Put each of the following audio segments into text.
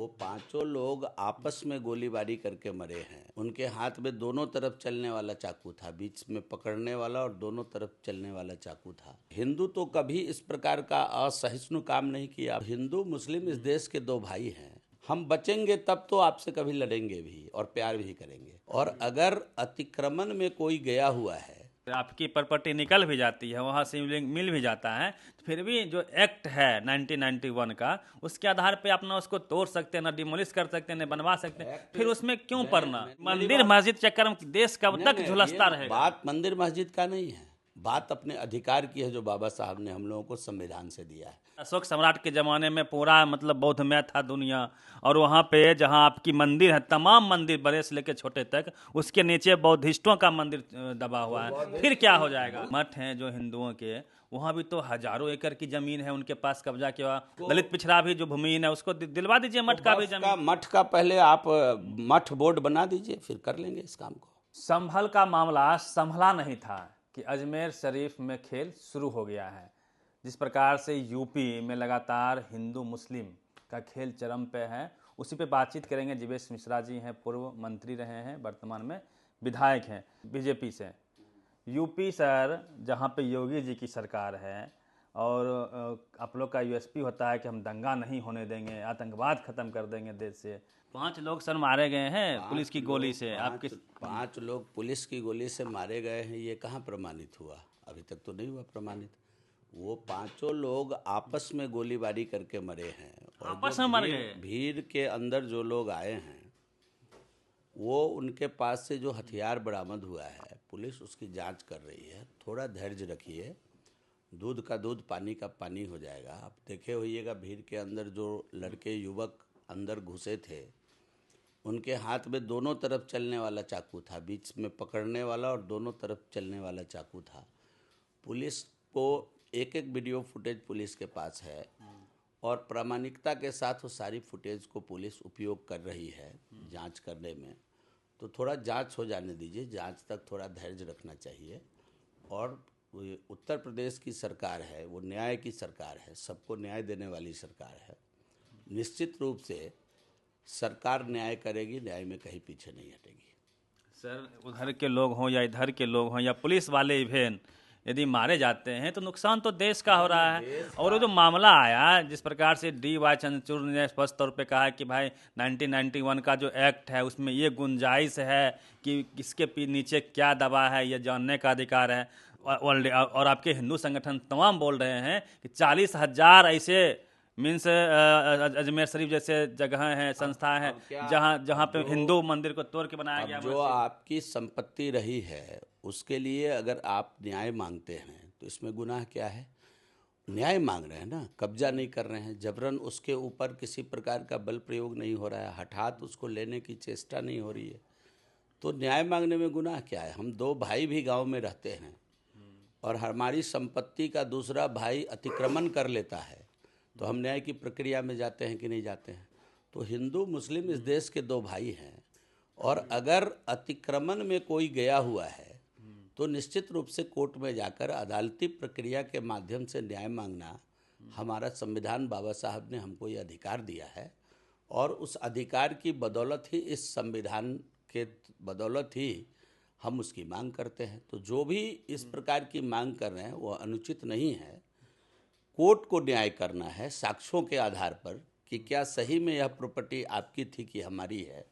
वो पांचों लोग आपस में गोलीबारी करके मरे हैं। उनके हाथ में दोनों तरफ चलने वाला चाकू था, बीच में पकड़ने वाला और दोनों तरफ चलने वाला चाकू था। हिंदू तो कभी इस प्रकार का असहिष्णु काम नहीं किया। हिंदू मुस्लिम इस देश के दो भाई हैं। हम बचेंगे तब तो आपसे कभी लड़ेंगे भी और प्यार भी करेंगे। और अगर अतिक्रमण में कोई गया हुआ है, आपकी प्रॉपर्टी निकल भी जाती है, वहाँ से मिल भी जाता है, तो फिर भी जो एक्ट है 1991 का, उसके आधार पे अपना उसको तोड़ सकते हैं, ना डिमोलिश कर सकते हैं, ना बनवा सकते हैं। फिर उसमें क्यों पड़ना? मंदिर मस्जिद चक्कर में देश कब तक झुलसता रहेगा? बात मंदिर मस्जिद का नहीं है, बात अपने अधिकार की है जो बाबा साहब ने हम लोगों को संविधान से दिया है। अशोक सम्राट के ज़माने में पूरा मतलब बौद्धमय था दुनिया, और वहाँ पे जहाँ आपकी मंदिर है, तमाम मंदिर बड़े से लेकर छोटे तक, उसके नीचे बौद्धिस्टों का मंदिर दबा हुआ है। फिर क्या हो जाएगा? मठ हैं जो हिंदुओं के, वहाँ भी तो हजारों एकड़ की जमीन है उनके पास कब्जा किया। दलित पिछड़ा भी जो भूमि है उसको दिलवा दीजिए मठ का भी जमीन। मठ का पहले आप मठ बोर्ड बना दीजिए, फिर कर लेंगे इस काम को। संभल का मामला संभला नहीं था कि अजमेर शरीफ में खेल शुरू हो गया है। जिस प्रकार से यूपी में लगातार हिंदू मुस्लिम का खेल चरम पे है, उसी पे बातचीत करेंगे। जीवेश मिश्रा जी हैं, पूर्व मंत्री रहे हैं, वर्तमान में विधायक हैं बीजेपी से। यूपी सर, जहाँ पे योगी जी की सरकार है, और आप लोग का यूएसपी होता है कि हम दंगा नहीं होने देंगे, आतंकवाद खत्म कर देंगे देश से। 5 लोग सर मारे गए हैं पुलिस की गोली से। आपके 5 लोग पुलिस की गोली से मारे गए हैं, ये कहाँ प्रमाणित हुआ? अभी तक तो नहीं हुआ प्रमाणित। वो पांचों लोग आपस में गोलीबारी करके मरे हैं। और आपस में मर गए? भीड़ के अंदर जो लोग आए हैं, वो उनके पास से जो हथियार बरामद हुआ है, पुलिस उसकी जांच कर रही है। थोड़ा धैर्य रखिए, दूध का दूध पानी का पानी हो जाएगा। आप देखे होइएगा, भीड़ के अंदर जो लड़के युवक अंदर घुसे थे, उनके हाथ में दोनों तरफ चलने वाला चाकू था, बीच में पकड़ने वाला और दोनों तरफ चलने वाला चाकू था। पुलिस को एक वीडियो फुटेज पुलिस के पास है, और प्रामाणिकता के साथ वो सारी फुटेज को पुलिस उपयोग कर रही है जांच करने में। तो थोड़ा जांच हो जाने दीजिए, जांच तक थोड़ा धैर्य रखना चाहिए। और उत्तर प्रदेश की सरकार है, वो न्याय की सरकार है, सबको न्याय देने वाली सरकार है। निश्चित रूप से सरकार न्याय करेगी, न्याय में कहीं पीछे नहीं हटेगी। सर, उधर के लोग हों या इधर के लोग हों या पुलिस वाले इवेन यदि मारे जाते हैं तो नुकसान तो देश का हो रहा है। और वो जो मामला आया, जिस प्रकार से DY चंद्रचूड़ ने स्पष्ट तौर पे कहा कि भाई 1991 का जो एक्ट है उसमें ये गुंजाइश है कि किसके नीचे क्या दबा है, ये जानने का अधिकार है। और आपके हिंदू संगठन तमाम बोल रहे हैं कि 40,000 ऐसे मीन्स अजमेर शरीफ जैसे जगह हैं, संस्था हैं, जहाँ पे हिंदू मंदिर को तोड़ के बनाया गया। जो आपकी संपत्ति रही है, उसके लिए अगर आप न्याय मांगते हैं तो इसमें गुनाह क्या है? न्याय मांग रहे हैं ना, कब्जा नहीं कर रहे हैं। जबरन उसके ऊपर किसी प्रकार का बल प्रयोग नहीं हो रहा है, हठात उसको लेने की चेष्टा नहीं हो रही है, तो न्याय मांगने में गुनाह क्या है? हम दो भाई भी गांव में रहते हैं और हमारी संपत्ति का दूसरा भाई अतिक्रमण कर लेता है, तो हम न्याय की प्रक्रिया में जाते हैं कि नहीं जाते हैं? तो हिंदू मुस्लिम इस देश के दो भाई हैं, और अगर अतिक्रमण में कोई गया हुआ है तो निश्चित रूप से कोर्ट में जाकर अदालती प्रक्रिया के माध्यम से न्याय मांगना हमारा संविधान, बाबा साहब ने हमको ये अधिकार दिया है। और उस अधिकार की बदौलत ही, इस संविधान के बदौलत ही हम उसकी मांग करते हैं। तो जो भी इस प्रकार की मांग कर रहे हैं वो अनुचित नहीं है। कोर्ट को न्याय करना है साक्ष्यों के आधार पर कि क्या सही में यह प्रॉपर्टी आपकी थी कि हमारी है,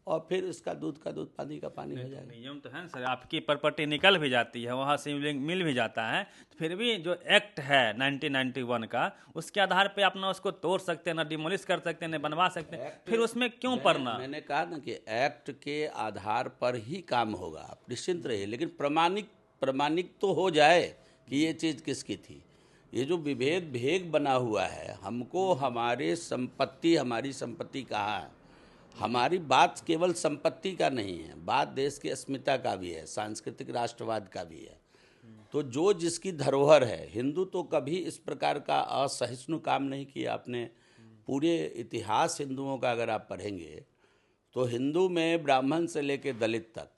और फिर इसका दूध का दूध पानी का पानी हो जाएगा। नियम तो है ना सर, आपकी प्रॉपर्टी निकल भी जाती है, वहाँ से मिल भी जाता है, तो फिर भी जो एक्ट है 1991 का, उसके आधार पे अपना उसको तोड़ सकते हैं, ना डिमोलिश कर सकते हैं, ना बनवा सकते हैं। फिर उसमें क्यों पड़ना? मैंने कहा ना कि एक्ट के आधार पर ही काम होगा, आप निश्चिंत रहिए। लेकिन प्रमाणिक तो हो जाए कि ये चीज़ किसकी थी। ये जो विभेद भेद बना हुआ है, हमको हमारी संपत्ति कहाँ है? हमारी बात केवल संपत्ति का नहीं है, बात देश की अस्मिता का भी है, सांस्कृतिक राष्ट्रवाद का भी है। तो जो जिसकी धरोहर है, हिंदू तो कभी इस प्रकार का असहिष्णु काम नहीं किया। आपने पूरे इतिहास हिंदुओं का अगर आप पढ़ेंगे तो हिंदू में ब्राह्मण से लेकर दलित तक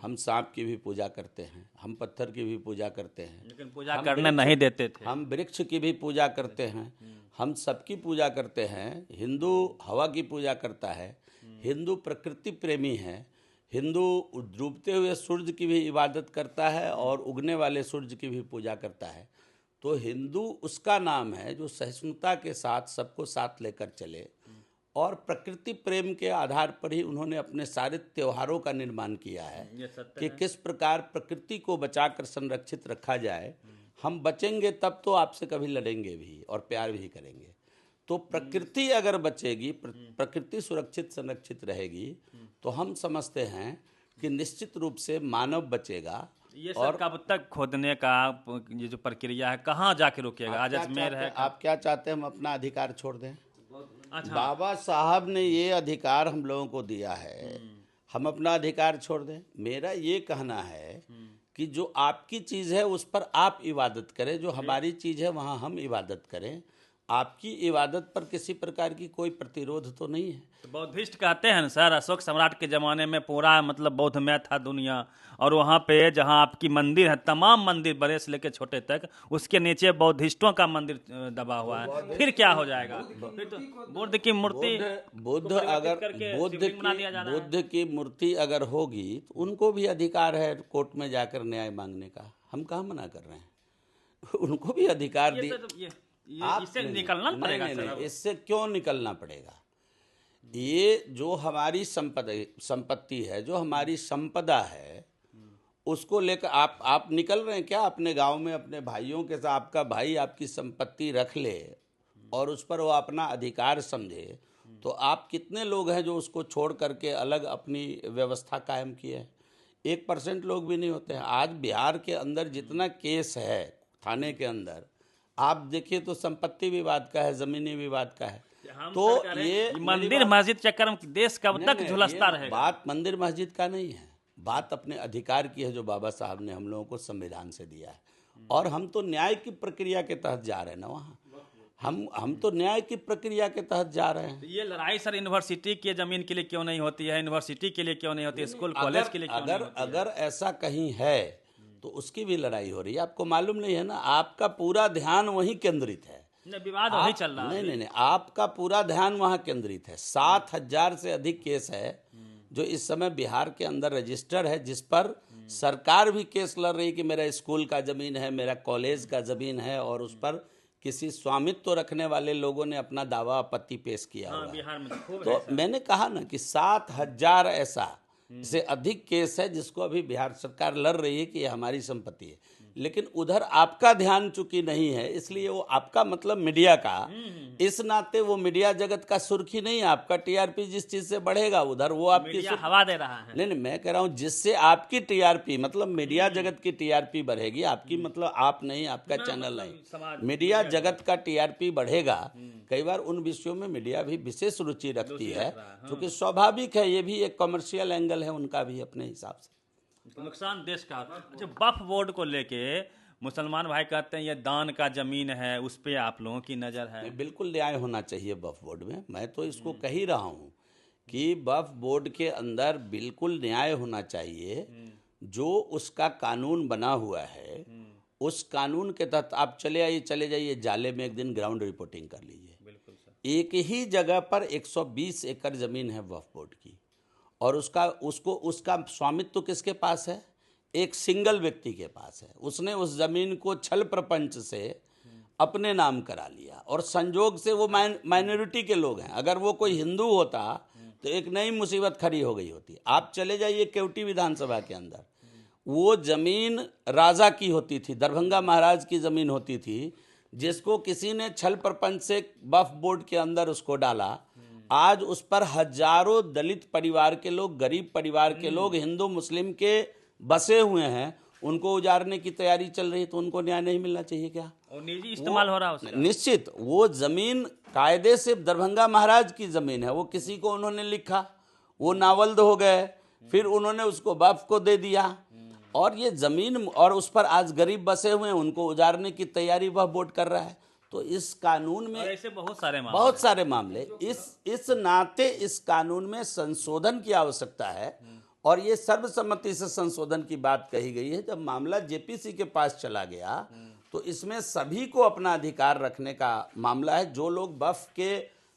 हम सांप की भी पूजा करते हैं, हम पत्थर की भी पूजा करते हैं, लेकिन पूजा करने नहीं देते थे। हम वृक्ष की भी पूजा करते हैं, हम सबकी पूजा करते हैं। हिंदू हवा की पूजा करता है, हिंदू प्रकृति प्रेमी है, हिंदू डूबते हुए सूरज की भी इबादत करता है और उगने वाले सूरज की भी पूजा करता है। तो हिंदू उसका नाम है जो सहिष्णुता के साथ सबको साथ लेकर चले, और प्रकृति प्रेम के आधार पर ही उन्होंने अपने सारे त्योहारों का निर्माण किया है कि किस प्रकार प्रकृति को बचाकर संरक्षित रखा जाए। हम बचेंगे तब तो आपसे कभी लड़ेंगे भी और प्यार भी करेंगे। तो प्रकृति अगर बचेगी, प्रकृति सुरक्षित संरक्षित रहेगी, तो हम समझते हैं कि निश्चित रूप से मानव बचेगा। ये सब कब तक खोदने का ये जो प्रक्रिया है कहाँ जाके रुकेगा? आज अजमेर है। आप क्या चाहते हैं हम अपना अधिकार छोड़ दें? अच्छा, बाबा साहब ने ये अधिकार हम लोगों को दिया है, हम अपना अधिकार छोड़ दें? मेरा ये कहना है कि जो आपकी चीज़ है उस पर आप इबादत करें, जो हमारी चीज़ है वहाँ हम इबादत करें। आपकी इबादत पर किसी प्रकार की कोई प्रतिरोध तो नहीं है। तो बौद्धिस्ट कहते हैं ना सर, अशोक सम्राट के ज़माने में पूरा मतलब बौद्धमय था दुनिया, और वहाँ पे जहाँ आपकी मंदिर है, तमाम मंदिर बड़े से लेकर छोटे तक, उसके नीचे बौद्धिस्टों का मंदिर दबा हुआ है। फिर क्या हो जाएगा? फिर तो बुद्ध की मूर्ति, बुद्ध की मूर्ति अगर होगी तो उनको भी अधिकार है कोर्ट में जाकर न्याय मांगने का। हम कहाँ मना कर रहे हैं? उनको भी अधिकार दी। इससे निकलना पड़ेगा। नहीं, इससे क्यों निकलना पड़ेगा? ये जो हमारी संपत्ति है, जो हमारी संपदा है, उसको लेकर आप निकल रहे हैं क्या? अपने गांव में अपने भाइयों के साथ आपका भाई आपकी संपत्ति रख ले और उस पर वो अपना अधिकार समझे, तो आप कितने लोग हैं जो उसको छोड़ करके अलग अपनी व्यवस्था कायम किए हैं? 1% लोग भी नहीं होते हैं। आज बिहार के अंदर जितना केस है थाने के अंदर, आप देखिए तो संपत्ति विवाद का है, जमीनी विवाद का है। तो ये मंदिर मस्जिद चक्कर में देश कब तक झुलसता रहेगा? बात मंदिर मस्जिद का नहीं है, बात अपने अधिकार की है जो बाबा साहब ने हम लोगों को संविधान से दिया है। और हम तो न्याय की प्रक्रिया के तहत जा रहे हैं ना वहाँ, हम तो न्याय की प्रक्रिया के तहत जा रहे हैं। ये लड़ाई सर यूनिवर्सिटी की जमीन के लिए क्यों नहीं होती है? यूनिवर्सिटी के लिए क्यों नहीं होती है? स्कूल कॉलेज के लिए क्यों नहीं होती है? अगर ऐसा कहीं है तो उसकी भी लड़ाई हो रही है। आपको मालूम नहीं है ना? आपका पूरा ध्यान वहीं केंद्रित है। विवाद वही चल रहा है। नहीं, आपका पूरा ध्यान वहाँ केंद्रित है। 7,000 से अधिक केस है जो इस समय बिहार के अंदर रजिस्टर है, जिस पर सरकार भी केस लड़ रही है कि मेरा स्कूल का ज़मीन है, मेरा कॉलेज का ज़मीन है, और उस पर किसी स्वामित्व रखने वाले लोगों ने अपना दावा आपत्ति पेश किया हुआ है। बिहार में तो मैंने कहा ना कि 7,000 ऐसा से अधिक केस है जिसको अभी बिहार सरकार लड़ रही है कि ये हमारी संपत्ति है। लेकिन उधर आपका ध्यान चूंकि नहीं है, इसलिए वो आपका मतलब मीडिया का, इस नाते वो मीडिया जगत का सुर्खी नहीं है। आपका टीआरपी जिस चीज से बढ़ेगा उधर वो आपकी हवा दे रहा है। नहीं, मैं कह रहा हूँ जिससे आपकी टीआरपी मतलब मीडिया जगत की टीआरपी बढ़ेगी। आपकी मतलब आप नहीं, आपका चैनल नहीं, मीडिया जगत का टीआरपी बढ़ेगा। कई बार उन विषयों में मीडिया भी विशेष रुचि रखती है, क्योंकि स्वाभाविक है, ये भी एक कमर्शियल एंगल है उनका भी अपने हिसाब से। नुकसान देश का। अच्छा, वक्फ बोर्ड को लेके मुसलमान भाई कहते हैं ये दान का जमीन है, उस पे आप लोगों की नज़र है? बिल्कुल न्याय होना चाहिए वक्फ बोर्ड में। मैं तो इसको कह ही रहा हूँ कि वक्फ बोर्ड के अंदर बिल्कुल न्याय होना चाहिए। जो उसका कानून बना हुआ है उस कानून के तहत आप चले जाइए जाले में एक दिन ग्राउंड रिपोर्टिंग कर लीजिए। बिल्कुल सर। एक ही जगह पर 120 एकड़ जमीन है वक्फ बोर्ड की, और उसका स्वामित्व किसके पास है? एक सिंगल व्यक्ति के पास है। उसने उस जमीन को छल प्रपंच से अपने नाम करा लिया, और संजोग से वो माइनॉरिटी के लोग हैं। अगर वो कोई हिंदू होता तो एक नई मुसीबत खड़ी हो गई होती। आप चले जाइए केवटी विधानसभा के अंदर, वो जमीन राजा की होती थी, दरभंगा महाराज की जमीन होती थी, जिसको किसी ने छल प्रपंच से वक्फ बोर्ड के अंदर उसको डाला। आज उस पर हजारों दलित परिवार के लोग, गरीब परिवार के लोग, हिंदू मुस्लिम के बसे हुए हैं, उनको उजाड़ने की तैयारी चल रही है। तो उनको न्याय नहीं मिलना चाहिए क्या? और निजी इस्तेमाल हो रहा है उसका? निश्चित। वो जमीन कायदे से दरभंगा महाराज की जमीन है, वो किसी को उन्होंने लिखा, वो नावल्द हो गए, फिर उन्होंने उसको वक्फ को दे दिया, और ये जमीन, और उस पर आज गरीब बसे हुए हैं, उनको उजाड़ने की तैयारी वह बोर्ड कर रहा है। तो इस कानून में ऐसे बहुत सारे मामले इस नाते इस कानून में संशोधन की आवश्यकता है। और ये सर्वसम्मति से संशोधन की बात कही गई है। जब मामला जेपीसी के पास चला गया तो इसमें सभी को अपना अधिकार रखने का मामला है। जो लोग वक्फ के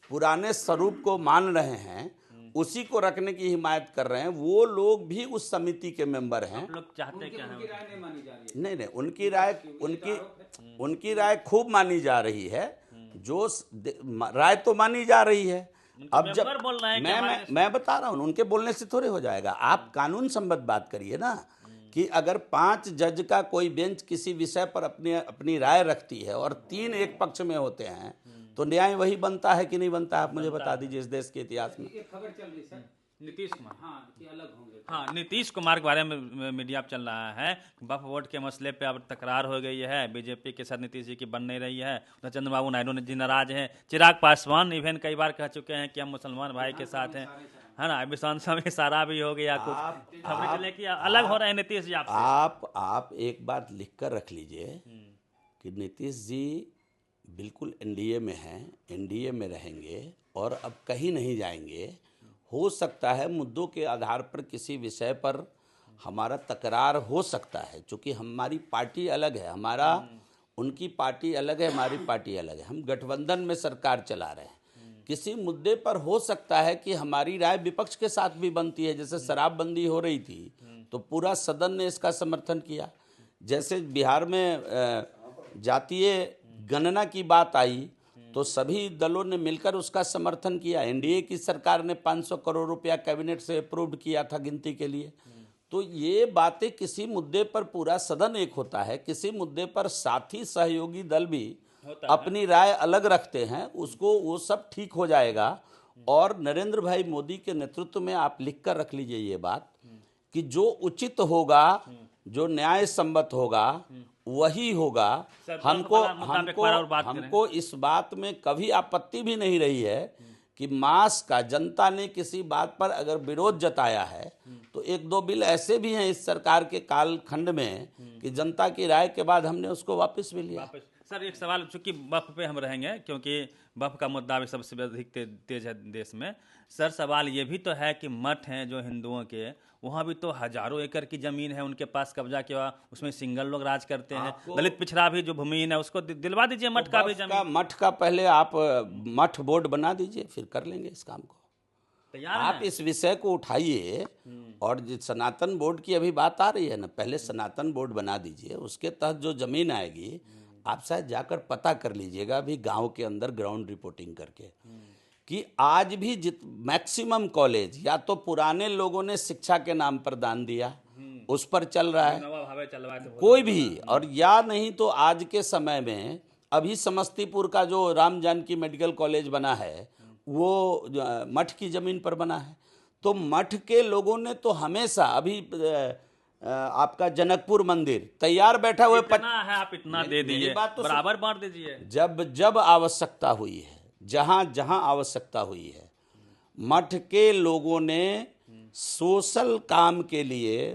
पुराने स्वरूप को मान रहे हैं, उसी को रखने की हिमायत कर रहे हैं, वो लोग भी उस समिति के मेंबर हैं। आप लोग चाहते क्या हैं? नहीं, उनकी राय खूब मानी जा रही है। जो राय तो मानी जा रही है। अब जब बोल रहे हैं कि मैं बता रहा हूँ, उनके बोलने से थोड़े हो जाएगा। आप कानून संबद्ध बात करिए ना, कि अगर 5 जज का कोई बेंच किसी विषय पर अपनी राय रखती है और 3 एक पक्ष में होते हैं, तो न्याय वही बनता है कि नहीं बनता है? आप मुझे बता दीजिए इस देश के इतिहास में। एक खबर चल रही सर, नीतीश कुमार, हाँ, कि अलग होंगे। हाँ, नीतीश कुमार के बारे में मीडिया चल रहा है। वक्फ बोर्ड के मसले पे अब तकरार हो गई है। बीजेपी के साथ नीतीश जी की बन नहीं रही है। उधर चंद्रबाबू नायडू जी नाराज हैं। चिराग पासवान इवन कई बार कह चुके हैं कि हम मुसलमान भाई के साथ हैं, है ना। विशांत स्वामी सारा भी हो गया, कुछ खबरें चले कि अलग हो रहे हैं नीतीश जी आपसे। आप एक बात लिख कर रख लीजिए कि नीतीश जी बिल्कुल एनडीए में हैं, एनडीए में रहेंगे और अब कहीं नहीं जाएंगे। हो सकता है मुद्दों के आधार पर किसी विषय पर हमारा तकरार हो सकता है, क्योंकि हमारी पार्टी अलग है, उनकी पार्टी अलग है, हमारी पार्टी अलग है। हम गठबंधन में सरकार चला रहे हैं। किसी मुद्दे पर हो सकता है कि हमारी राय विपक्ष के साथ भी बनती है। जैसे शराबबंदी हो रही थी तो पूरा सदन ने इसका समर्थन किया। जैसे बिहार में जातीय गणना की बात आई तो सभी दलों ने मिलकर उसका समर्थन किया। एनडीए की सरकार ने 500 करोड़ रुपया कैबिनेट से अप्रूव्ड किया था गिनती के लिए। तो ये बातें, किसी मुद्दे पर पूरा सदन एक होता है, किसी मुद्दे पर साथी सहयोगी दल भी अपनी राय अलग रखते हैं, उसको वो सब ठीक हो जाएगा। और नरेंद्र भाई मोदी के नेतृत्व में आप लिख कर रख लीजिए ये बात कि जो उचित होगा, जो न्याय सम्मत होगा, वही होगा। हमको इस बात में कभी आपत्ति भी नहीं रही है कि मास का जनता ने किसी बात पर अगर विरोध जताया है तो 1-2 बिल ऐसे भी हैं इस सरकार के कालखंड में कि जनता की राय के बाद हमने उसको वापस भी लिया। सर एक सवाल, चूंकि वक्फ पे हम रहेंगे क्योंकि वक्फ का मुद्दा भी सबसे अधिक तेज है देश में। सर सवाल ये भी तो है कि मठ हैं जो हिंदुओं के, वहाँ भी तो हजारों एकड़ की जमीन है उनके पास कब्जा किया, उसमें सिंगल लोग राज करते हैं। दलित पिछड़ा भी जो भूमिहीन है उसको दिलवा दीजिए मठ का भी जमीन। मठ का पहले आप मठ बोर्ड बना दीजिए, फिर कर लेंगे इस काम को। आप इस विषय को उठाइए। और सनातन बोर्ड की अभी बात आ रही है ना, पहले सनातन बोर्ड बना दीजिए, उसके तहत जो जमीन आएगी आप शायद जाकर पता कर लीजिएगा अभी गांव के अंदर ग्राउंड रिपोर्टिंग करके, कि आज भी मैक्सिमम कॉलेज या तो पुराने लोगों ने शिक्षा के नाम पर दान दिया, उस पर चल रहा है कोई भी, और या नहीं तो आज के समय में अभी समस्तीपुर का जो राम जानकी मेडिकल कॉलेज बना है वो मठ की जमीन पर बना है। तो मठ के लोगों ने तो हमेशा, अभी आपका जनकपुर मंदिर तैयार बैठा हुआ है, आप इतना दे दीजिए, तो बराबर बांट दीजिए। जब आवश्यकता हुई है, जहां आवश्यकता हुई है, मठ के लोगों ने सोशल काम के लिए,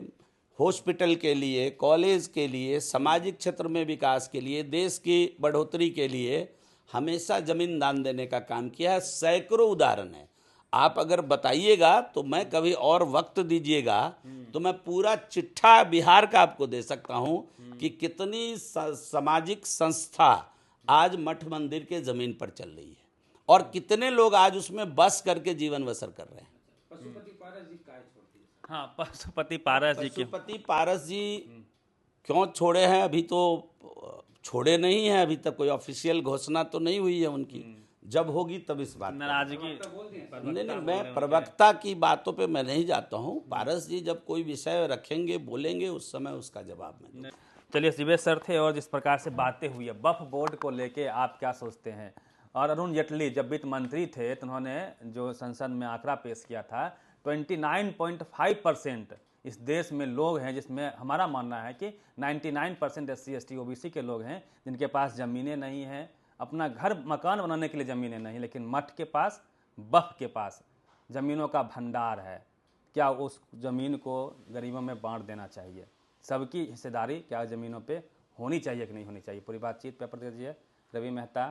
हॉस्पिटल के लिए, कॉलेज के लिए, सामाजिक क्षेत्र में विकास के लिए, देश की बढ़ोतरी के लिए हमेशा जमीन दान देने का काम किया है। सैकड़ों उदाहरण है। आप अगर बताइएगा तो मैं कभी और वक्त दीजिएगा तो मैं पूरा चिट्ठा बिहार का आपको दे सकता हूं कि कितनी सामाजिक संस्था आज मठ मंदिर के जमीन पर चल रही है और कितने लोग आज उसमें बस करके जीवन बसर कर रहे हैं। पशुपति पारस जी काय छोड़ती है? हाँ, पशुपति पारस जी क्यों छोड़े हैं? अभी तो छोड़े नहीं हैं, अभी तक कोई ऑफिशियल घोषणा तो नहीं हुई है उनकी। जब होगी तब इस बात नाराजगी। नहीं, मैं प्रवक्ता की बातों पे मैं नहीं जाता हूँ। पारस जी जब कोई विषय रखेंगे, बोलेंगे, उस समय उसका जवाब मैं दूंगा। चलिए, शिवेश सर थे और जिस प्रकार से बातें हुई है वक्फ बोर्ड को लेके आप क्या सोचते हैं? और अरुण जेटली जब वित्त मंत्री थे तो उन्होंने जो संसद में आंकड़ा पेश किया था 29.5% इस देश में लोग हैं, जिसमें हमारा मानना है कि 99% SC ST OBC के लोग हैं जिनके पास ज़मीनें नहीं हैं, अपना घर मकान बनाने के लिए ज़मीनें नहीं, लेकिन मठ के पास, वक्फ के पास ज़मीनों का भंडार है। क्या उस ज़मीन को गरीबों में बांट देना चाहिए? सबकी हिस्सेदारी क्या ज़मीनों पे होनी चाहिए कि नहीं होनी चाहिए? पूरी बातचीत पेपर दे दीजिए। रवि मेहता।